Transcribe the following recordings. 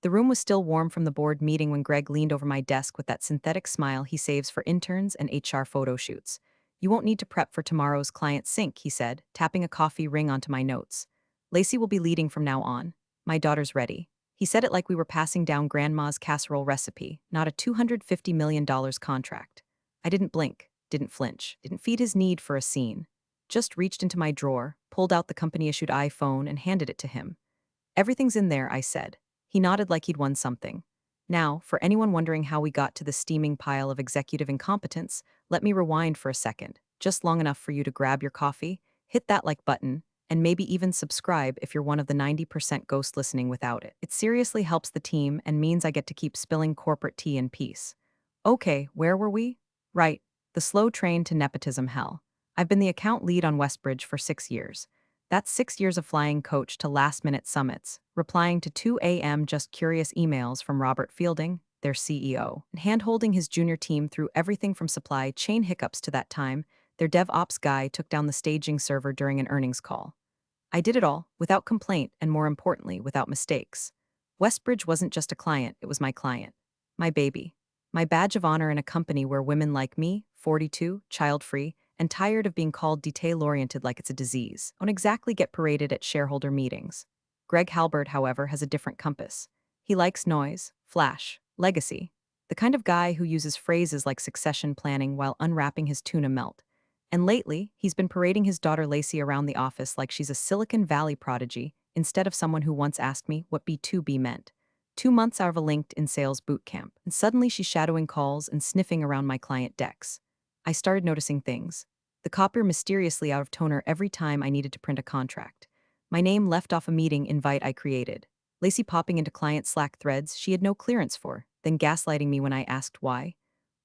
The room was still warm from the board meeting when Greg leaned over my desk with that synthetic smile he saves for interns and HR photo shoots. You won't need to prep for tomorrow's client sync, he said, tapping a coffee ring onto my notes. Lacey will be leading from now on. My daughter's ready. He said it like we were passing down grandma's casserole recipe, not a $250 million contract. I didn't blink, didn't flinch, didn't feed his need for a scene. Just reached into my drawer, pulled out the company-issued iPhone and handed it to him. Everything's in there, I said. He nodded like he'd won something. Now, for anyone wondering how we got to the steaming pile of executive incompetence, let me rewind for a second, just long enough for you to grab your coffee, hit that like button, and maybe even subscribe if you're one of the 90% ghost listening without it. It seriously helps the team and means I get to keep spilling corporate tea in peace. Okay, where were we? Right, the slow train to nepotism hell. I've been the account lead on Westbridge for 6 years. That's 6 years of flying coach to last-minute summits, replying to 2 a.m. just curious emails from Robert Fielding, their CEO, and hand-holding his junior team through everything from supply chain hiccups to that time their DevOps guy took down the staging server during an earnings call. I did it all, without complaint and more importantly, without mistakes. Westbridge wasn't just a client, it was my client. My baby. My badge of honor in a company where women like me, 42, child-free, and tired of being called detail-oriented like it's a disease, don't exactly get paraded at shareholder meetings. Greg Halbert, however, has a different compass. He likes noise, flash, legacy. The kind of guy who uses phrases like succession planning while unwrapping his tuna melt. And lately, he's been parading his daughter Lacey around the office like she's a Silicon Valley prodigy instead of someone who once asked me what B2B meant. 2 months out of a LinkedIn sales boot camp, and suddenly she's shadowing calls and sniffing around my client decks. I started noticing things. The copier mysteriously out of toner every time I needed to print a contract. My name left off a meeting invite I created. Lacey popping into client Slack threads she had no clearance for, then gaslighting me when I asked why.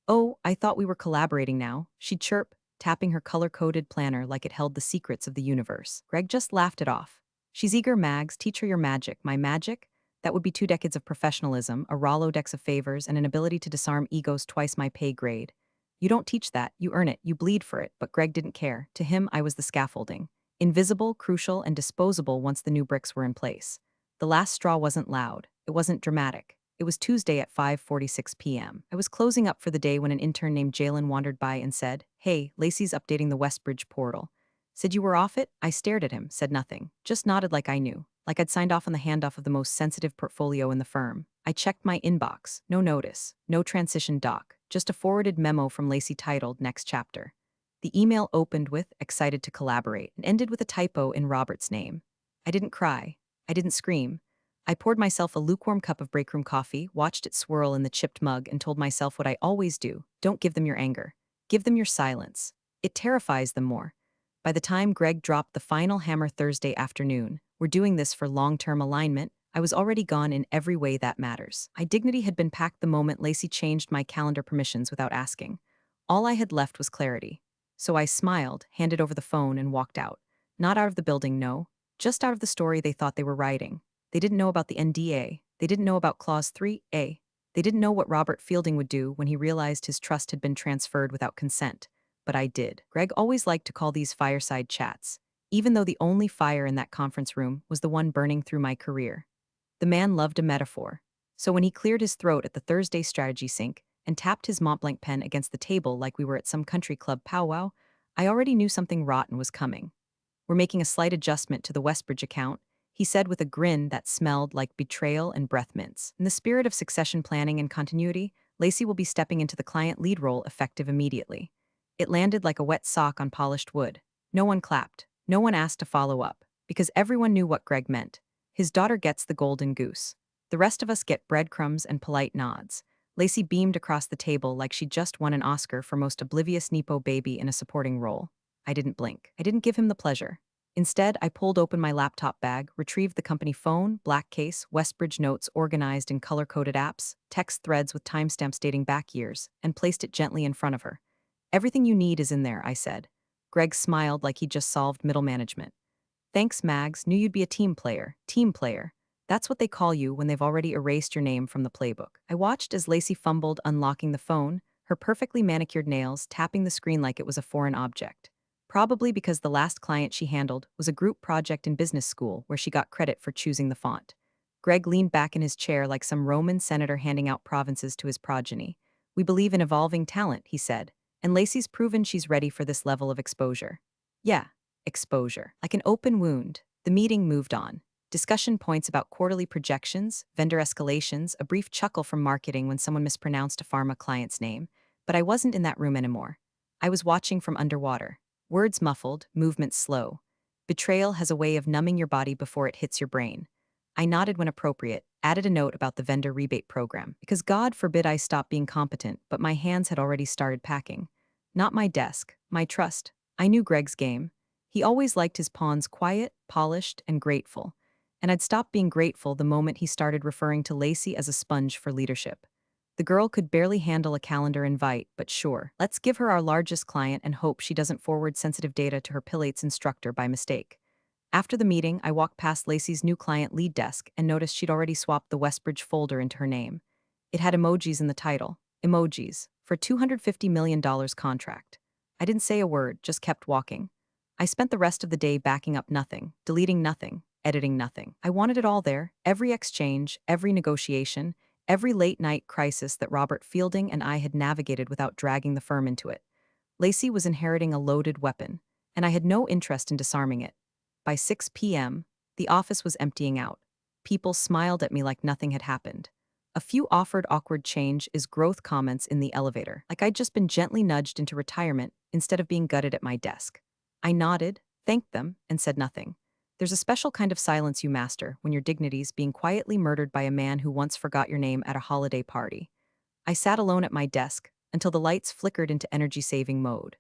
Oh, I thought we were collaborating now, she'd chirp, tapping her color-coded planner like it held the secrets of the universe. Greg just laughed it off. She's eager, Mags, teach her your magic. My magic? That would be 2 decades of professionalism, a Rolodex of favors, and an ability to disarm egos twice my pay grade. You don't teach that, you earn it, you bleed for it, but Greg didn't care. To him, I was the scaffolding. Invisible, crucial, and disposable once the new bricks were in place. The last straw wasn't loud. It wasn't dramatic. It was Tuesday at 5:46 p.m. I was closing up for the day when an intern named Jalen wandered by and said, "Hey, Lacey's updating the Westbridge portal." Said you were off it? I stared at him, said nothing, just nodded like I knew, like I'd signed off on the handoff of the most sensitive portfolio in the firm. I checked my inbox, no notice, no transition doc, just a forwarded memo from Lacey titled Next Chapter. The email opened with, excited to collaborate, and ended with a typo in Robert's name. I didn't cry. I didn't scream. I poured myself a lukewarm cup of breakroom coffee, watched it swirl in the chipped mug, and told myself what I always do. Don't give them your anger. Give them your silence. It terrifies them more. By the time Greg dropped the final hammer Thursday afternoon, we're doing this for long-term alignment, I was already gone in every way that matters. My dignity had been packed the moment Lacey changed my calendar permissions without asking. All I had left was clarity. So I smiled, handed over the phone, and walked out. Not out of the building, no. Just out of the story they thought they were writing. They didn't know about the NDA. They didn't know about Clause 3A. They didn't know what Robert Fielding would do when he realized his trust had been transferred without consent. But I did. Greg always liked to call these fireside chats, even though the only fire in that conference room was the one burning through my career. The man loved a metaphor. So when he cleared his throat at the Thursday strategy sync and tapped his Montblanc pen against the table like we were at some country club powwow, I already knew something rotten was coming. We're making a slight adjustment to the Westbridge account, he said with a grin that smelled like betrayal and breath mints. In the spirit of succession planning and continuity, Lacey will be stepping into the client lead role effective immediately. It landed like a wet sock on polished wood. No one clapped. No one asked to follow up, because everyone knew what Greg meant. His daughter gets the golden goose. The rest of us get breadcrumbs and polite nods. Lacey beamed across the table like she'd just won an Oscar for most oblivious Nepo baby in a supporting role. I didn't blink. I didn't give him the pleasure. Instead, I pulled open my laptop bag, retrieved the company phone, black case, Westbridge notes organized in color-coded apps, text threads with timestamps dating back years, and placed it gently in front of her. Everything you need is in there, I said. Greg smiled like he'd just solved middle management. Thanks, Mags. Knew you'd be a team player. Team player. That's what they call you when they've already erased your name from the playbook. I watched as Lacey fumbled unlocking the phone, her perfectly manicured nails tapping the screen like it was a foreign object. Probably because the last client she handled was a group project in business school where she got credit for choosing the font. Greg leaned back in his chair like some Roman senator handing out provinces to his progeny. We believe in evolving talent, he said, and Lacey's proven she's ready for this level of exposure. Yeah, exposure. Like an open wound, the meeting moved on. Discussion points about quarterly projections, vendor escalations, a brief chuckle from marketing when someone mispronounced a pharma client's name. But I wasn't in that room anymore. I was watching from underwater. Words muffled, movements slow. Betrayal has a way of numbing your body before it hits your brain. I nodded when appropriate, added a note about the vendor rebate program, because God forbid I stop being competent, but my hands had already started packing. Not my desk, my trust. I knew Greg's game. He always liked his pawns quiet, polished, and grateful. And I'd stopped being grateful the moment he started referring to Lacey as a sponge for leadership. The girl could barely handle a calendar invite, but sure, let's give her our largest client and hope she doesn't forward sensitive data to her Pilates instructor by mistake. After the meeting, I walked past Lacey's new client lead desk and noticed she'd already swapped the Westbridge folder into her name. It had emojis in the title. Emojis. For $250 million contract. I didn't say a word, just kept walking. I spent the rest of the day backing up nothing, deleting nothing, editing nothing. I wanted it all there, every exchange, every negotiation, every late-night crisis that Robert Fielding and I had navigated without dragging the firm into it. Lacey was inheriting a loaded weapon, and I had no interest in disarming it. By 6 p.m., the office was emptying out. People smiled at me like nothing had happened. A few offered awkward change is growth comments in the elevator, like I'd just been gently nudged into retirement instead of being gutted at my desk. I nodded, thanked them, and said nothing. There's a special kind of silence you master when your dignity's being quietly murdered by a man who once forgot your name at a holiday party. I sat alone at my desk until the lights flickered into energy-saving mode.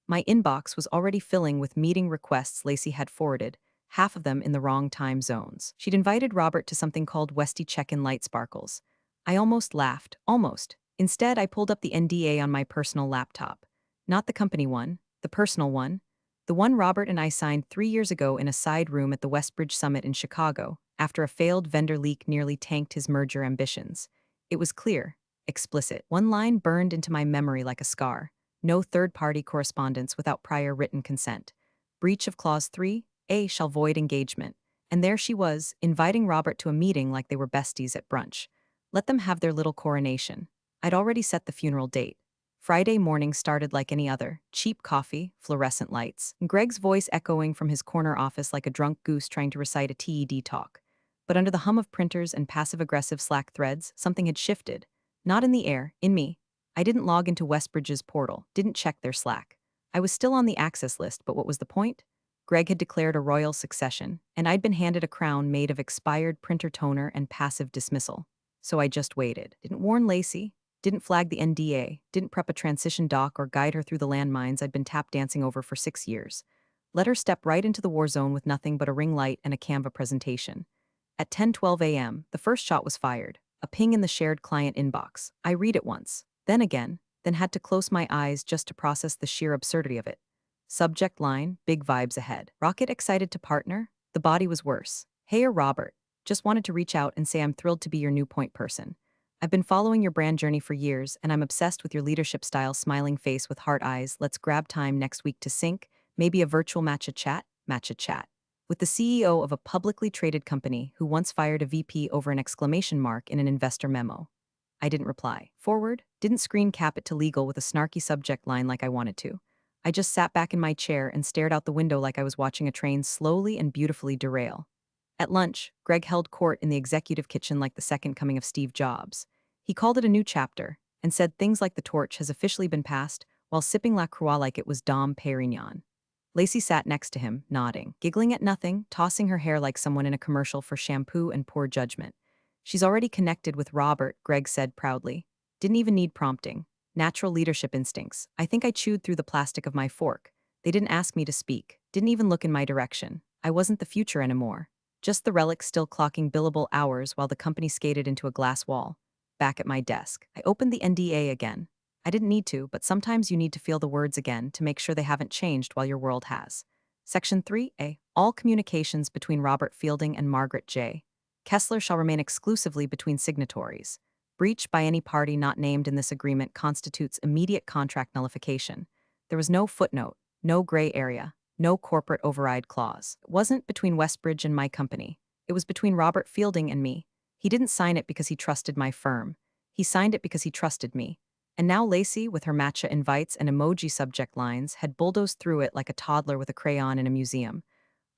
My inbox was already filling with meeting requests Lacey had forwarded, half of them in the wrong time zones. She'd invited Robert to something called Westy Check-in Light Sparkles. I almost laughed, almost. Instead, I pulled up the NDA on my personal laptop. Not the company one, the personal one. The one Robert and I signed 3 years ago in a side room at the Westbridge Summit in Chicago, after a failed vendor leak nearly tanked his merger ambitions. It was clear, explicit. One line burned into my memory like a scar. No third-party correspondence without prior written consent. Breach of Clause 3A shall void engagement. And there she was, inviting Robert to a meeting like they were besties at brunch. Let them have their little coronation. I'd already set the funeral date. Friday morning started like any other. Cheap coffee, fluorescent lights, and Greg's voice echoing from his corner office like a drunk goose trying to recite a TED talk. But under the hum of printers and passive-aggressive Slack threads, something had shifted. Not in the air, in me. I didn't log into Westbridge's portal, didn't check their Slack. I was still on the access list, but what was the point? Greg had declared a royal succession, and I'd been handed a crown made of expired printer toner and passive dismissal. So I just waited. Didn't warn Lacey, didn't flag the NDA, didn't prep a transition doc or guide her through the landmines I'd been tap dancing over for 6 years. Let her step right into the war zone with nothing but a ring light and a Canva presentation. At 10:12 a.m., the first shot was fired, a ping in the shared client inbox. I read it once, then again, then had to close my eyes just to process the sheer absurdity of it. Subject line, big vibes ahead. Rocket excited to partner? The body was worse. Hey, Robert. Just wanted to reach out and say I'm thrilled to be your new point person. I've been following your brand journey for years, and I'm obsessed with your leadership style, smiling face with heart eyes. Let's grab time next week to sync, maybe a virtual match a chat. With the CEO of a publicly traded company who once fired a VP over an exclamation mark in an investor memo. I didn't reply. Forward, didn't screen cap it to legal with a snarky subject line like I wanted to. I just sat back in my chair and stared out the window like I was watching a train slowly and beautifully derail. At lunch, Greg held court in the executive kitchen like the second coming of Steve Jobs. He called it a new chapter, and said things like the torch has officially been passed, while sipping La Croix like it was Dom Perignon. Lacey sat next to him, nodding, giggling at nothing, tossing her hair like someone in a commercial for shampoo and poor judgment. She's already connected with Robert, Greg said proudly. Didn't even need prompting. Natural leadership instincts. I think I chewed through the plastic of my fork. They didn't ask me to speak, didn't even look in my direction. I wasn't the future anymore. Just the relic still clocking billable hours while the company skated into a glass wall. Back at my desk, I opened the NDA again. I didn't need to, but sometimes you need to feel the words again to make sure they haven't changed while your world has. Section 3A. All communications between Robert Fielding and Margaret J. Kessler shall remain exclusively between signatories. Breach by any party not named in this agreement constitutes immediate contract nullification. There was no footnote, no gray area, no corporate override clause. It wasn't between Westbridge and my company. It was between Robert Fielding and me. He didn't sign it because he trusted my firm. He signed it because he trusted me. And now Lacey, with her matcha invites and emoji subject lines, had bulldozed through it like a toddler with a crayon in a museum.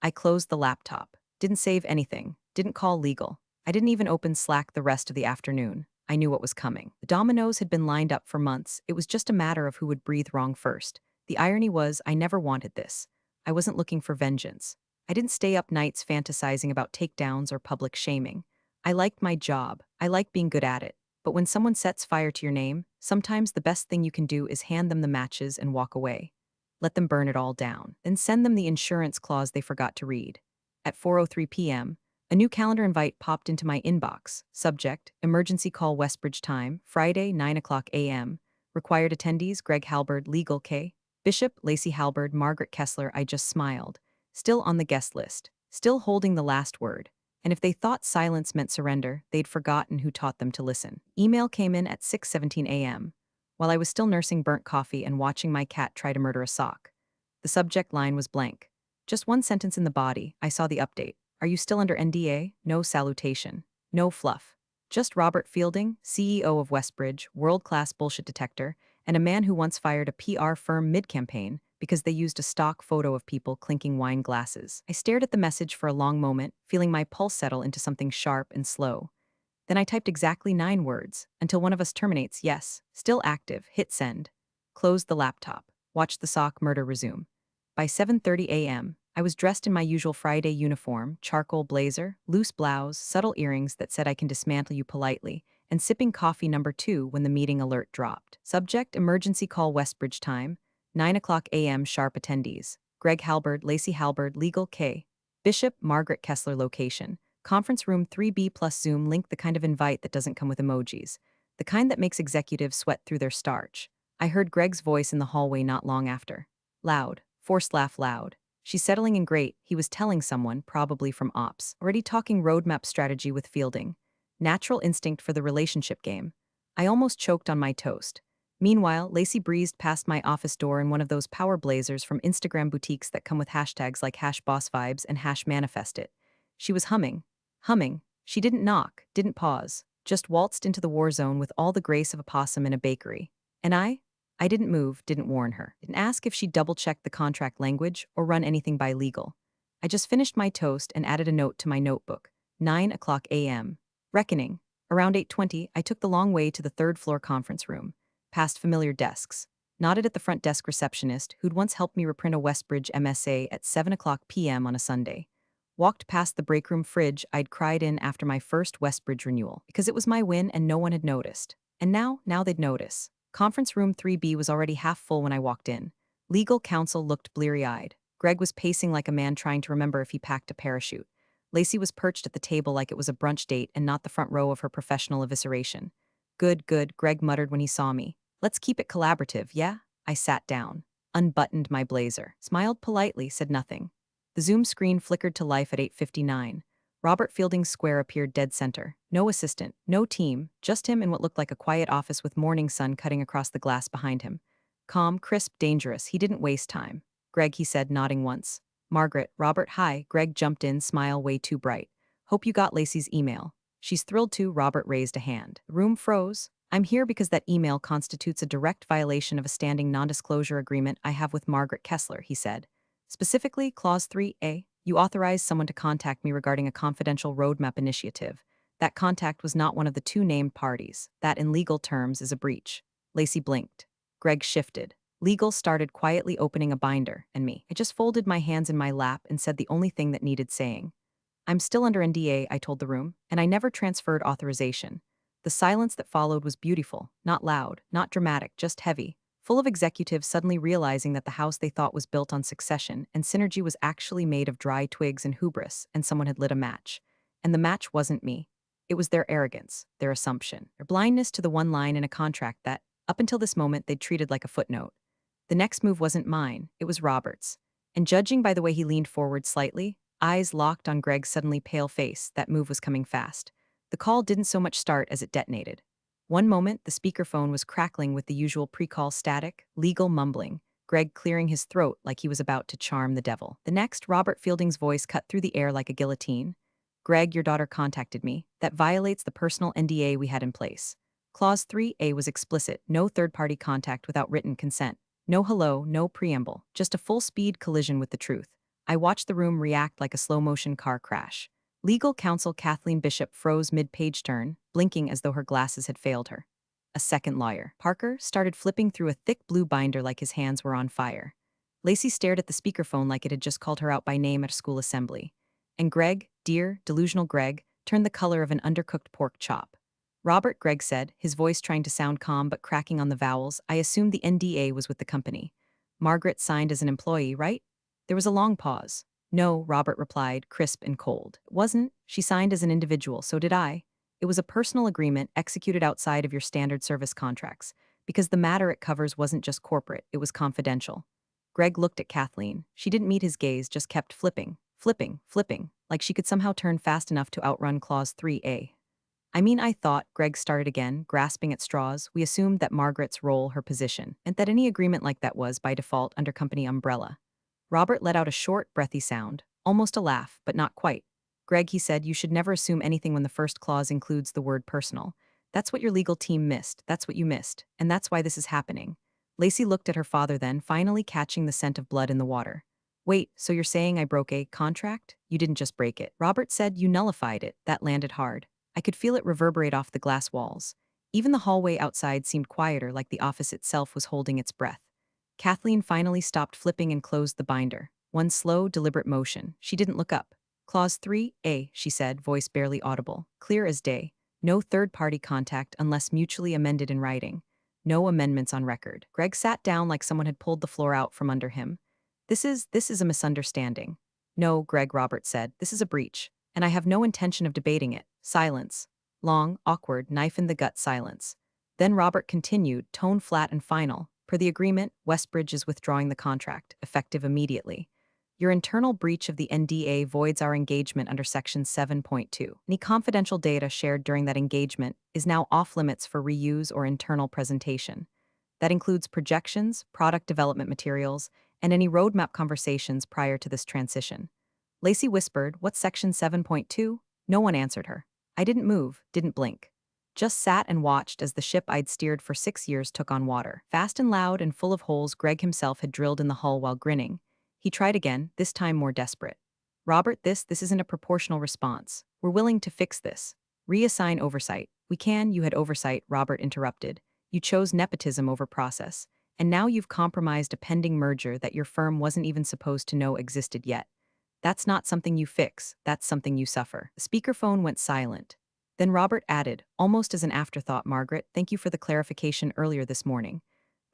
I closed the laptop. Didn't save anything. Didn't call legal. I didn't even open Slack the rest of the afternoon. I knew what was coming. The dominoes had been lined up for months. It was just a matter of who would breathe wrong first. The irony was, I never wanted this. I wasn't looking for vengeance. I didn't stay up nights fantasizing about takedowns or public shaming. I liked my job. I liked being good at it. But when someone sets fire to your name, sometimes the best thing you can do is hand them the matches and walk away. Let them burn it all down, then send them the insurance clause they forgot to read. At 4:03 p.m., a new calendar invite popped into my inbox. Subject: Emergency Call Westbridge Time, Friday, 9 o'clock a.m. Required attendees: Greg Halberd, Legal K. Bishop, Lacey Halberd, Margaret Kessler. I just smiled. Still on the guest list. Still holding the last word. And if they thought silence meant surrender, they'd forgotten who taught them to listen. Email came in at 6:17 a.m. while I was still nursing burnt coffee and watching my cat try to murder a sock. The subject line was blank. Just one sentence in the body. I saw the update. Are you still under NDA? No salutation. No fluff. Just Robert Fielding, CEO of Westbridge, world-class bullshit detector, and a man who once fired a PR firm mid-campaign because they used a stock photo of people clinking wine glasses. I stared at the message for a long moment, feeling my pulse settle into something sharp and slow. Then I typed exactly 9 words, until one of us terminates, yes, still active, hit send. Closed the laptop. Watched the sock murder resume. By 7:30 a.m., I was dressed in my usual Friday uniform, charcoal blazer, loose blouse, subtle earrings that said I can dismantle you politely, and sipping coffee number 2 when the meeting alert dropped. Subject: Emergency Call Westbridge Time, 9 o'clock a.m. Sharp attendees. Greg Halberd, Lacey Halberd, Legal K. Bishop, Margaret Kessler. Location: Conference Room 3B plus Zoom link. The kind of invite that doesn't come with emojis. The kind that makes executives sweat through their starch. I heard Greg's voice in the hallway not long after. Loud. Forced laugh loud. She's settling in great, he was telling someone, probably from ops. Already talking roadmap strategy with Fielding. Natural instinct for the relationship game. I almost choked on my toast. Meanwhile, Lacey breezed past my office door in one of those power blazers from Instagram boutiques that come with hashtags like #bossvibes and #manifestit. She was humming. Humming. She didn't knock, didn't pause, just waltzed into the war zone with all the grace of a possum in a bakery. And I didn't move, didn't warn her, didn't ask if she'd double-checked the contract language or run anything by legal. I just finished my toast and added a note to my notebook. 9 o'clock a.m. Reckoning. Around 8:20, I took the long way to the third-floor conference room, past familiar desks, nodded at the front desk receptionist who'd once helped me reprint a Westbridge MSA at 7 o'clock p.m. on a Sunday. Walked past the breakroom fridge I'd cried in after my first Westbridge renewal, because it was my win and no one had noticed. And now they'd notice. Conference room 3B was already half full when I walked in. Legal counsel looked bleary-eyed. Greg was pacing like a man trying to remember if he packed a parachute. Lacey was perched at the table like it was a brunch date and not the front row of her professional evisceration. Good, Greg muttered when he saw me. Let's keep it collaborative, yeah? I sat down, unbuttoned my blazer, smiled politely, said nothing. The Zoom screen flickered to life at 8:59. Robert Fielding's square appeared dead center. No assistant, no team, just him in what looked like a quiet office with morning sun cutting across the glass behind him. Calm, crisp, dangerous, he didn't waste time. Greg, he said, nodding once. Margaret, Robert, hi. Greg jumped in, smile way too bright. Hope you got Lacey's email. She's thrilled to. Robert raised a hand. The room froze. I'm here because that email constitutes a direct violation of a standing non-disclosure agreement I have with Margaret Kessler, he said. Specifically, Clause 3A. You authorize someone to contact me regarding a confidential roadmap initiative. That contact was not one of the 2 named parties. That, in legal terms, is a breach. Lacey blinked. Greg shifted. Legal started quietly opening a binder, and me. I just folded my hands in my lap and said the only thing that needed saying. I'm still under NDA, I told the room, and I never transferred authorization. The silence that followed was beautiful, not loud, not dramatic, just heavy. Full of executives suddenly realizing that the house they thought was built on succession and synergy was actually made of dry twigs and hubris, and someone had lit a match. And the match wasn't me. It was their arrogance, their assumption, their blindness to the one line in a contract that, up until this moment, they'd treated like a footnote. The next move wasn't mine, it was Robert's. And judging by the way he leaned forward slightly, eyes locked on Greg's suddenly pale face, that move was coming fast. The call didn't so much start as it detonated. One moment, the speakerphone was crackling with the usual pre-call static, legal mumbling, Greg clearing his throat like he was about to charm the devil. The next, Robert Fielding's voice cut through the air like a guillotine. Greg, your daughter contacted me. That violates the personal NDA we had in place. Clause 3A was explicit, no third-party contact without written consent. No hello, no preamble, just a full-speed collision with the truth. I watched the room react like a slow-motion car crash. Legal counsel Kathleen Bishop froze mid-page turn, blinking as though her glasses had failed her. A second lawyer, Parker, started flipping through a thick blue binder like his hands were on fire. Lacey stared at the speakerphone like it had just called her out by name at a school assembly. And Greg, dear, delusional Greg, turned the color of an undercooked pork chop. Robert, Greg said, his voice trying to sound calm but cracking on the vowels, I assumed the NDA was with the company. Margaret signed as an employee, right? There was a long pause. No, Robert replied, crisp and cold. It wasn't. She signed as an individual, so did I. It was a personal agreement executed outside of your standard service contracts, because the matter it covers wasn't just corporate, it was confidential. Greg looked at Kathleen. She didn't meet his gaze, just kept flipping, like she could somehow turn fast enough to outrun Clause 3A. I mean, I thought, Greg started again, grasping at straws, we assumed that Margaret's role, her position, and that any agreement like that was, by default, under company umbrella. Robert let out a short, breathy sound, almost a laugh, but not quite. Greg, he said, you should never assume anything when the first clause includes the word personal. That's what your legal team missed, that's what you missed, and that's why this is happening. Lacey looked at her father then, finally catching the scent of blood in the water. Wait, so you're saying I broke a contract? You didn't just break it. Robert said you nullified it. That landed hard. I could feel it reverberate off the glass walls. Even the hallway outside seemed quieter, like the office itself was holding its breath. Kathleen finally stopped flipping and closed the binder. One slow, deliberate motion. She didn't look up. Clause 3A, she said, voice barely audible, clear as day. No third-party contact unless mutually amended in writing. No amendments on record. Greg sat down like someone had pulled the floor out from under him. This is a misunderstanding. No, Greg, Robert said, this is a breach, and I have no intention of debating it. Silence. Long, awkward, knife-in-the-gut silence. Then Robert continued, tone flat and final. Per the agreement, Westbridge is withdrawing the contract, effective immediately. Your internal breach of the NDA voids our engagement under Section 7.2. Any confidential data shared during that engagement is now off-limits for reuse or internal presentation. That includes projections, product development materials, and any roadmap conversations prior to this transition. Lacey whispered, what's Section 7.2? No one answered her. I didn't move, didn't blink. Just sat and watched as the ship I'd steered for 6 years took on water. Fast and loud and full of holes Greg himself had drilled in the hull while grinning. He tried again, this time more desperate. Robert, this isn't a proportional response. We're willing to fix this. Reassign oversight. We can, you had oversight, Robert interrupted. You chose nepotism over process. And now you've compromised a pending merger that your firm wasn't even supposed to know existed yet. That's not something you fix, that's something you suffer. The speakerphone went silent. Then Robert added, almost as an afterthought, Margaret, thank you for the clarification earlier this morning.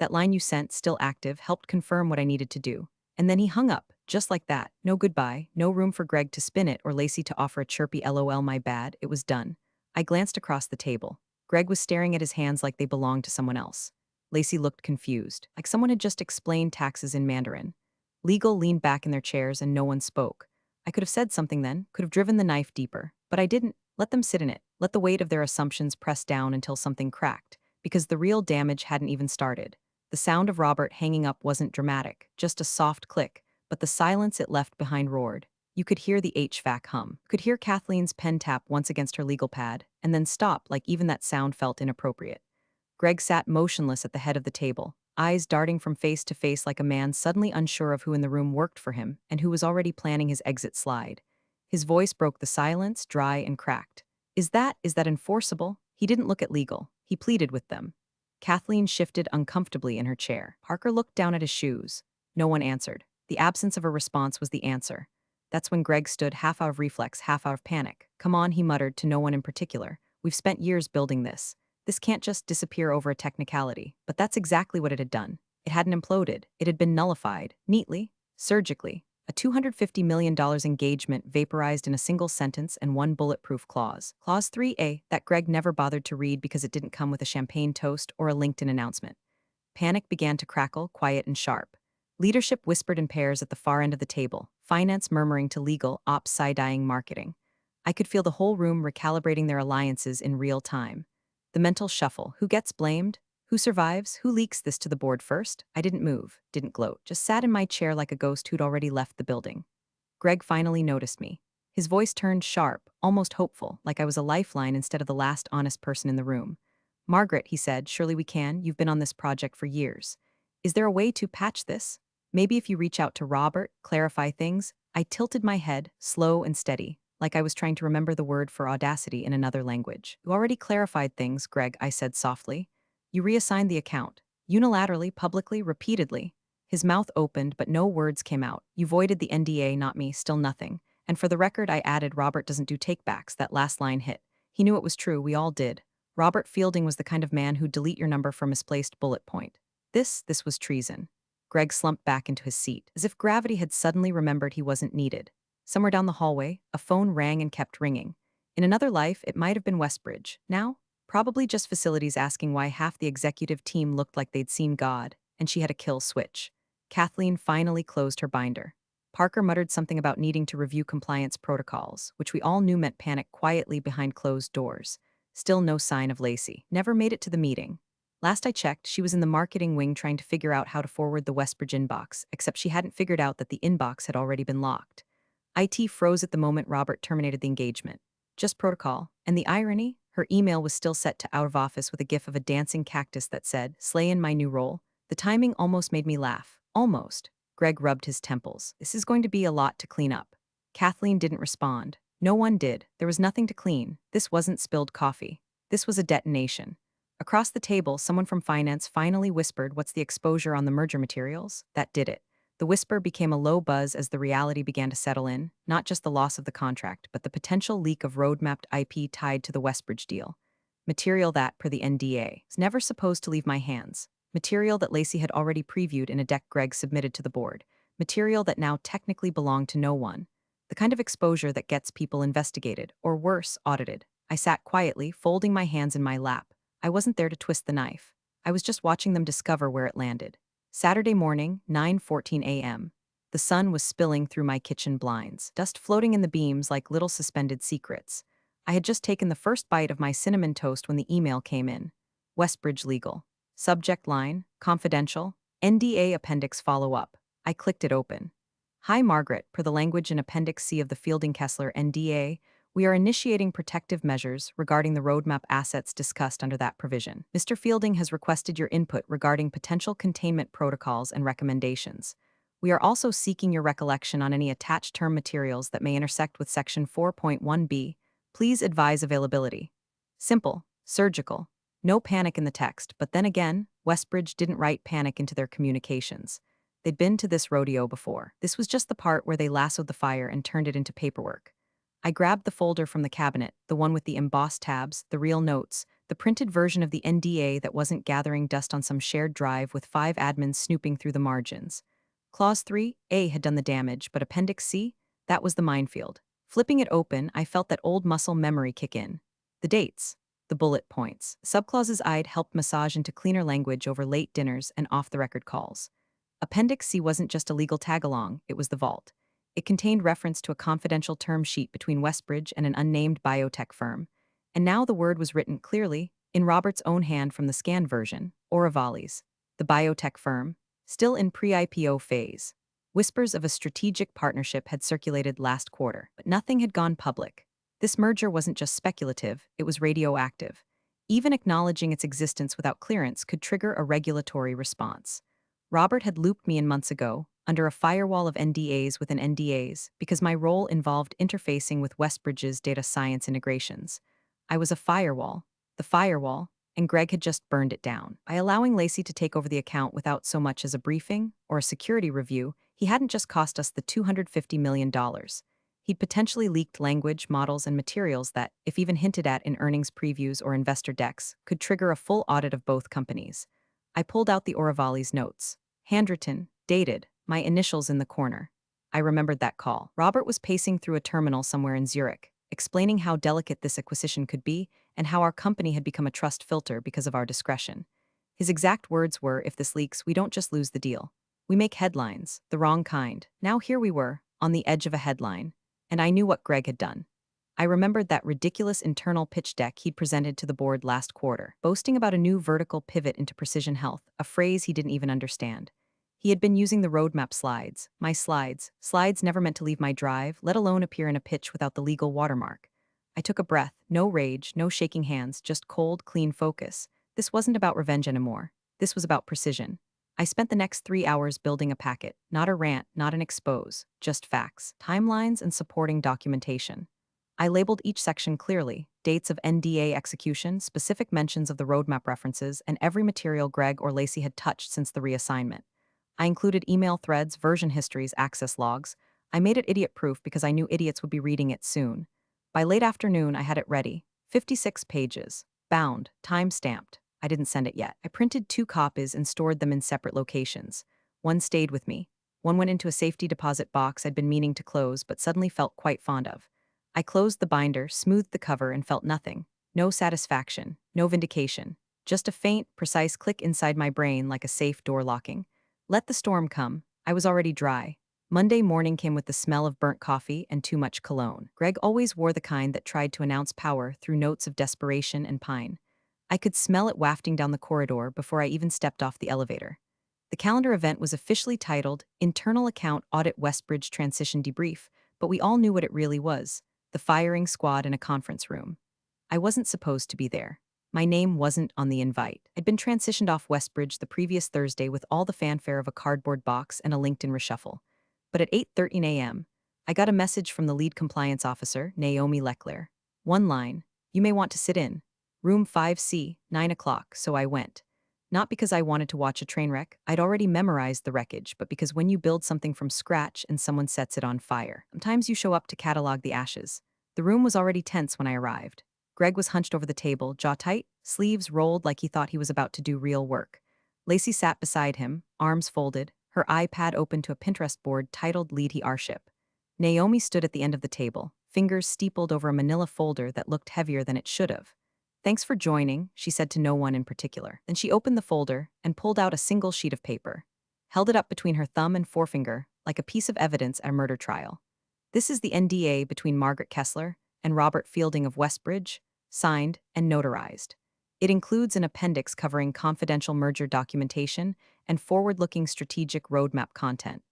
That line you sent, still active, helped confirm what I needed to do. And then he hung up, just like that. No goodbye, no room for Greg to spin it or Lacey to offer a chirpy LOL, my bad, it was done. I glanced across the table. Greg was staring at his hands like they belonged to someone else. Lacey looked confused, like someone had just explained taxes in Mandarin. Legal leaned back in their chairs and no one spoke. I could have said something then, could have driven the knife deeper, but I didn't. Let them sit in it. Let the weight of their assumptions press down until something cracked, because the real damage hadn't even started. The sound of Robert hanging up wasn't dramatic, just a soft click, but the silence it left behind roared. You could hear the HVAC hum, could hear Kathleen's pen tap once against her legal pad, and then stop like even that sound felt inappropriate. Greg sat motionless at the head of the table, eyes darting from face to face like a man suddenly unsure of who in the room worked for him and who was already planning his exit slide. His voice broke the silence, dry and cracked. Is that enforceable? He didn't look at legal. He pleaded with them. Kathleen shifted uncomfortably in her chair. Parker looked down at his shoes. No one answered. The absence of a response was the answer. That's when Greg stood, half out of reflex, half out of panic. Come on, he muttered to no one in particular. We've spent years building this. This can't just disappear over a technicality. But that's exactly what it had done. It hadn't imploded. It had been nullified, neatly, surgically. A $250 million engagement vaporized in a single sentence and one bulletproof clause. Clause 3A, that Greg never bothered to read because it didn't come with a champagne toast or a LinkedIn announcement. Panic began to crackle, quiet and sharp. Leadership whispered in pairs at the far end of the table, finance murmuring to legal, ops side-eyeing marketing. I could feel the whole room recalibrating their alliances in real time. The mental shuffle, who gets blamed? Who survives? Who leaks this to the board first? I didn't move, didn't gloat, just sat in my chair like a ghost who'd already left the building. Greg finally noticed me. His voice turned sharp, almost hopeful, like I was a lifeline instead of the last honest person in the room. Margaret, he said, surely we can. You've been on this project for years. Is there a way to patch this? Maybe if you reach out to Robert, clarify things. I tilted my head, slow and steady, like I was trying to remember the word for audacity in another language. You already clarified things, Greg, I said softly. You reassigned the account. Unilaterally, publicly, repeatedly. His mouth opened, but no words came out. You voided the NDA, not me, still nothing. And for the record, I added Robert doesn't do takebacks, that last line hit. He knew it was true, we all did. Robert Fielding was the kind of man who'd delete your number for misplaced bullet point. This was treason. Greg slumped back into his seat, as if gravity had suddenly remembered he wasn't needed. Somewhere down the hallway, a phone rang and kept ringing. In another life, it might have been Westbridge. Now, probably just facilities asking why half the executive team looked like they'd seen God, and she had a kill switch. Kathleen finally closed her binder. Parker muttered something about needing to review compliance protocols, which we all knew meant panic quietly behind closed doors. Still no sign of Lacey. Never made it to the meeting. Last I checked, she was in the marketing wing trying to figure out how to forward the Westbridge inbox, except she hadn't figured out that the inbox had already been locked. IT froze at the moment Robert terminated the engagement. Just protocol. And the irony? Her email was still set to out of office with a gif of a dancing cactus that said, "Slay in my new role." The timing almost made me laugh. Almost. Greg rubbed his temples. This is going to be a lot to clean up. Kathleen didn't respond. No one did. There was nothing to clean. This wasn't spilled coffee. This was a detonation. Across the table, someone from finance finally whispered, "What's the exposure on the merger materials?" That did it. The whisper became a low buzz as the reality began to settle in, not just the loss of the contract, but the potential leak of roadmapped IP tied to the Westbridge deal. Material that, per the NDA, is never supposed to leave my hands. Material that Lacey had already previewed in a deck Greg submitted to the board. Material that now technically belonged to no one. The kind of exposure that gets people investigated, or worse, audited. I sat quietly, folding my hands in my lap. I wasn't there to twist the knife. I was just watching them discover where it landed. Saturday morning, 9:14 a.m. The sun was spilling through my kitchen blinds, dust floating in the beams like little suspended secrets. I had just taken the first bite of my cinnamon toast when the email came in. Westbridge Legal. Subject line, confidential, NDA Appendix follow-up. I clicked it open. Hi Margaret, per the language in Appendix C of the Fielding-Kessler NDA, we are initiating protective measures regarding the roadmap assets discussed under that provision. Mr. Fielding has requested your input regarding potential containment protocols and recommendations. We are also seeking your recollection on any attached term materials that may intersect with Section 4.1b. Please advise availability. Simple, surgical. No panic in the text, but then again, Westbridge didn't write panic into their communications. They'd been to this rodeo before. This was just the part where they lassoed the fire and turned it into paperwork. I grabbed the folder from the cabinet, the one with the embossed tabs, the real notes, the printed version of the NDA that wasn't gathering dust on some shared drive with 5 admins snooping through the margins. Clause 3A had done the damage, but Appendix C? That was the minefield. Flipping it open, I felt that old muscle memory kick in. The dates. The bullet points. Subclauses I'd helped massage into cleaner language over late dinners and off-the-record calls. Appendix C wasn't just a legal tag-along, it was the vault. It contained reference to a confidential term sheet between Westbridge and an unnamed biotech firm. And now the word was written clearly, in Robert's own hand from the scanned version, Oravali's. The biotech firm, still in pre-IPO phase. Whispers of a strategic partnership had circulated last quarter, but nothing had gone public. This merger wasn't just speculative, it was radioactive. Even acknowledging its existence without clearance could trigger a regulatory response. Robert had looped me in months ago, under a firewall of NDAs within NDAs, because my role involved interfacing with Westbridge's data science integrations. I was a firewall, and Greg had just burned it down. By allowing Lacey to take over the account without so much as a briefing or a security review, he hadn't just cost us the $250 million. He'd potentially leaked language, models, and materials that, if even hinted at in earnings previews or investor decks, could trigger a full audit of both companies. I pulled out the Oravali's notes. Handwritten, dated, my initials in the corner. I remembered that call. Robert was pacing through a terminal somewhere in Zurich, explaining how delicate this acquisition could be and how our company had become a trust filter because of our discretion. His exact words were, "If this leaks, we don't just lose the deal. We make headlines, the wrong kind." Now here we were, on the edge of a headline. And I knew what Greg had done. I remembered that ridiculous internal pitch deck he'd presented to the board last quarter, boasting about a new vertical pivot into precision health, a phrase he didn't even understand. He had been using the roadmap slides, my slides, slides never meant to leave my drive, let alone appear in a pitch without the legal watermark. I took a breath, no rage, no shaking hands, just cold, clean focus. This wasn't about revenge anymore. This was about precision. I spent the next 3 hours building a packet, not a rant, not an expose, just facts, timelines, and supporting documentation. I labeled each section clearly, dates of NDA execution, specific mentions of the roadmap references, and every material Greg or Lacey had touched since the reassignment. I included email threads, version histories, access logs. I made it idiot-proof because I knew idiots would be reading it soon. By late afternoon, I had it ready. 56 pages. Bound, time-stamped. I didn't send it yet. I printed 2 copies and stored them in separate locations. One stayed with me. One went into a safety deposit box I'd been meaning to close but suddenly felt quite fond of. I closed the binder, smoothed the cover, and felt nothing. No satisfaction, no vindication. Just a faint, precise click inside my brain like a safe door locking. Let the storm come. I was already dry. Monday morning came with the smell of burnt coffee and too much cologne. Greg always wore the kind that tried to announce power through notes of desperation and pine. I could smell it wafting down the corridor before I even stepped off the elevator. The calendar event was officially titled Internal Account Audit Westbridge Transition Debrief, but we all knew what it really was: the firing squad in a conference room. I wasn't supposed to be there. My name wasn't on the invite. I'd been transitioned off Westbridge the previous Thursday with all the fanfare of a cardboard box and a LinkedIn reshuffle. But at 8:13 a.m., I got a message from the lead compliance officer, Naomi Leckler. One line: "You may want to sit in. Room 5C, 9 o'clock," so I went. Not because I wanted to watch a train wreck, I'd already memorized the wreckage, but because when you build something from scratch and someone sets it on fire, sometimes you show up to catalog the ashes. The room was already tense when I arrived. Greg was hunched over the table, jaw tight, sleeves rolled like he thought he was about to do real work. Lacey sat beside him, arms folded, her iPad open to a Pinterest board titled Lead He Arship. Naomi stood at the end of the table, fingers steepled over a manila folder that looked heavier than it should have. "Thanks for joining," she said to no one in particular. Then she opened the folder and pulled out a single sheet of paper, held it up between her thumb and forefinger like a piece of evidence at a murder trial. "This is the NDA between Margaret Kessler and Robert Fielding of Westbridge, signed and notarized. It includes an appendix covering confidential merger documentation and forward-looking strategic roadmap content.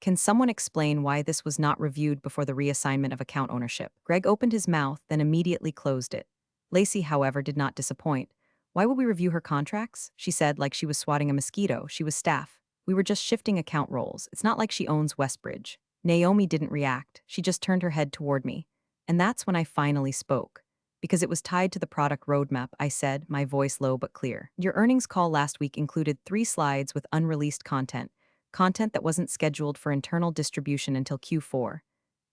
Can someone explain why this was not reviewed before the reassignment of account ownership?" Greg opened his mouth, then immediately closed it. Lacey, however, did not disappoint. "Why would we review her contracts?" she said, like she was swatting a mosquito. "She was staff. We were just shifting account roles. It's not like she owns Westbridge." Naomi didn't react. She just turned her head toward me. And that's when I finally spoke. Because it was tied to the product roadmap, I said, my voice low but clear. "Your earnings call last week included 3 slides with unreleased content that wasn't scheduled for internal distribution until Q4.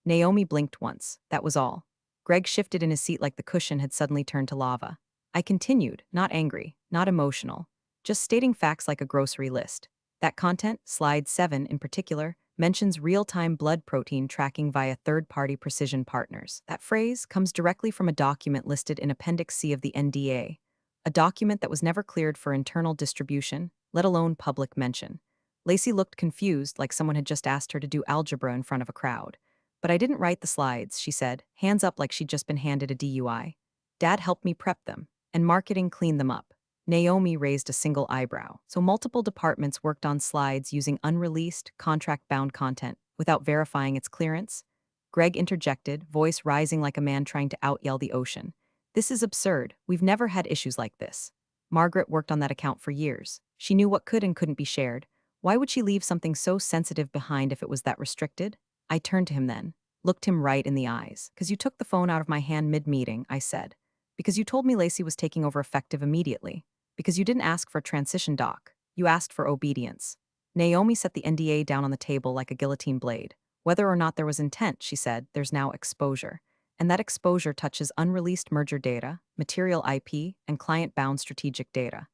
Naomi blinked once. That was all. Greg shifted in his seat like the cushion had suddenly turned to lava. I continued, not angry, not emotional, just stating facts like a grocery list. That content, slide 7 in particular, mentions real-time blood protein tracking via third-party precision partners. That phrase comes directly from a document listed in Appendix C of the NDA, a document that was never cleared for internal distribution, let alone public mention. Lacey looked confused, like someone had just asked her to do algebra in front of a crowd. "But I didn't write the slides," she said, hands up like she'd just been handed a DUI. "Dad helped me prep them, and marketing cleaned them up." Naomi raised a single eyebrow. "So multiple departments worked on slides using unreleased, contract-bound content without verifying its clearance?" Greg interjected, voice rising like a man trying to out-yell the ocean. "This is absurd. We've never had issues like this. Margaret worked on that account for years. She knew what could and couldn't be shared. Why would she leave something so sensitive behind if it was that restricted?" I turned to him then, looked him right in the eyes. "'Cause you took the phone out of my hand mid-meeting," I said. "Because you told me Lacey was taking over effective immediately. Because you didn't ask for a transition doc. You asked for obedience." Naomi set the NDA down on the table like a guillotine blade. "Whether or not there was intent," she said, "there's now exposure. And that exposure touches unreleased merger data, material IP, and client-bound strategic data.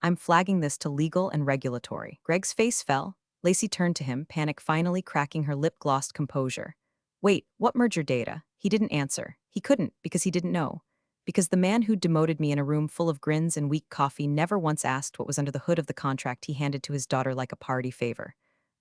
I'm flagging this to legal and regulatory." Greg's face fell. Lacey turned to him, panic finally cracking her lip-glossed composure. "Wait, what merger data?" He didn't answer. He couldn't, because he didn't know. Because the man who'd demoted me in a room full of grins and weak coffee never once asked what was under the hood of the contract he handed to his daughter like a party favor.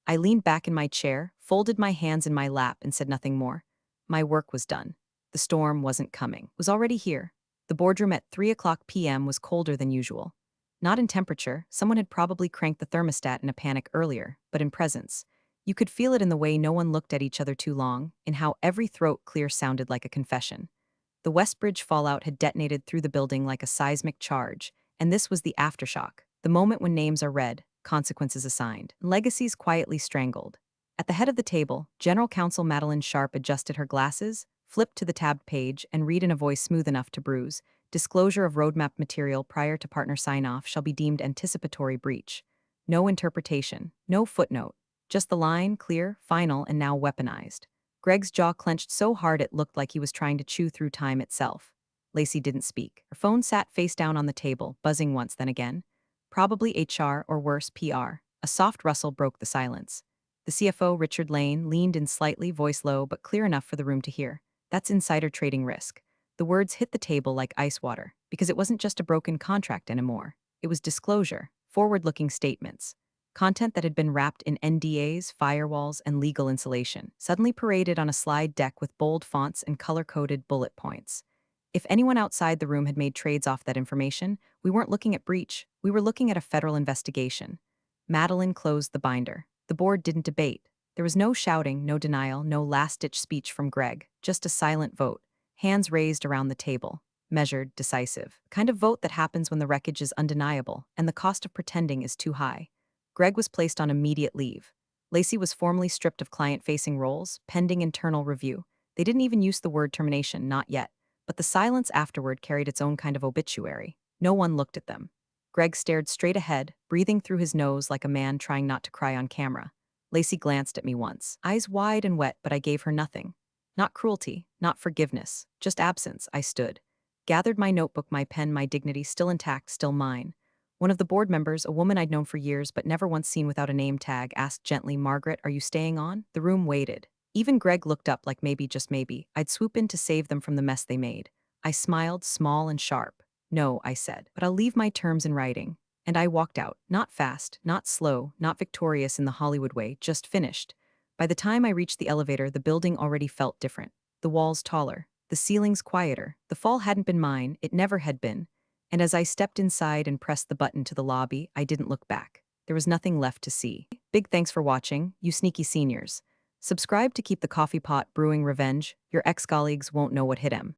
I leaned back in my chair, folded my hands in my lap, and said nothing more. My work was done. The storm wasn't coming. It was already here. The boardroom at 3 o'clock p.m. was colder than usual. Not in temperature, someone had probably cranked the thermostat in a panic earlier, but in presence. You could feel it in the way no one looked at each other too long, in how every throat clear sounded like a confession. The Westbridge fallout had detonated through the building like a seismic charge, and this was the aftershock, the moment when names are read, consequences assigned, legacies quietly strangled. At the head of the table, General Counsel Madeline Sharp adjusted her glasses, flipped to the tabbed page, and read in a voice smooth enough to bruise, "Disclosure of roadmap material prior to partner sign-off shall be deemed anticipatory breach. No interpretation, no footnote, just the line, clear, final, and now weaponized." Greg's jaw clenched so hard it looked like he was trying to chew through time itself. Lacey didn't speak. Her phone sat face down on the table, buzzing once then again. Probably HR or worse, PR. A soft rustle broke the silence. The CFO, Richard Lane, leaned in slightly, voice low but clear enough for the room to hear. "That's insider trading risk." The words hit the table like ice water, because it wasn't just a broken contract anymore. It was disclosure, forward-looking statements. Content that had been wrapped in NDAs, firewalls, and legal insulation, suddenly paraded on a slide deck with bold fonts and color-coded bullet points. If anyone outside the room had made trades off that information, we weren't looking at breach, we were looking at a federal investigation. Madeline closed the binder. The board didn't debate. There was no shouting, no denial, no last-ditch speech from Greg, just a silent vote, hands raised around the table, measured, decisive. Kind of vote that happens when the wreckage is undeniable and the cost of pretending is too high. Greg was placed on immediate leave. Lacey was formally stripped of client-facing roles, pending internal review. They didn't even use the word termination, not yet. But the silence afterward carried its own kind of obituary. No one looked at them. Greg stared straight ahead, breathing through his nose like a man trying not to cry on camera. Lacey glanced at me once, eyes wide and wet, but I gave her nothing. Not cruelty, not forgiveness, just absence. I stood. Gathered my notebook, my pen, my dignity, still intact, still mine. One of the board members, a woman I'd known for years but never once seen without a name tag, asked gently, "Margaret, are you staying on?" The room waited. Even Greg looked up like maybe, just maybe, I'd swoop in to save them from the mess they made. I smiled, small and sharp. "No," I said, "but I'll leave my terms in writing." And I walked out, not fast, not slow, not victorious in the Hollywood way, just finished. By the time I reached the elevator, the building already felt different. The walls taller, the ceilings quieter. The fall hadn't been mine, it never had been. And as I stepped inside and pressed the button to the lobby, I didn't look back. There was nothing left to see. Big thanks for watching, you sneaky seniors. Subscribe to keep the coffee pot brewing revenge. Your ex-colleagues won't know what hit 'em.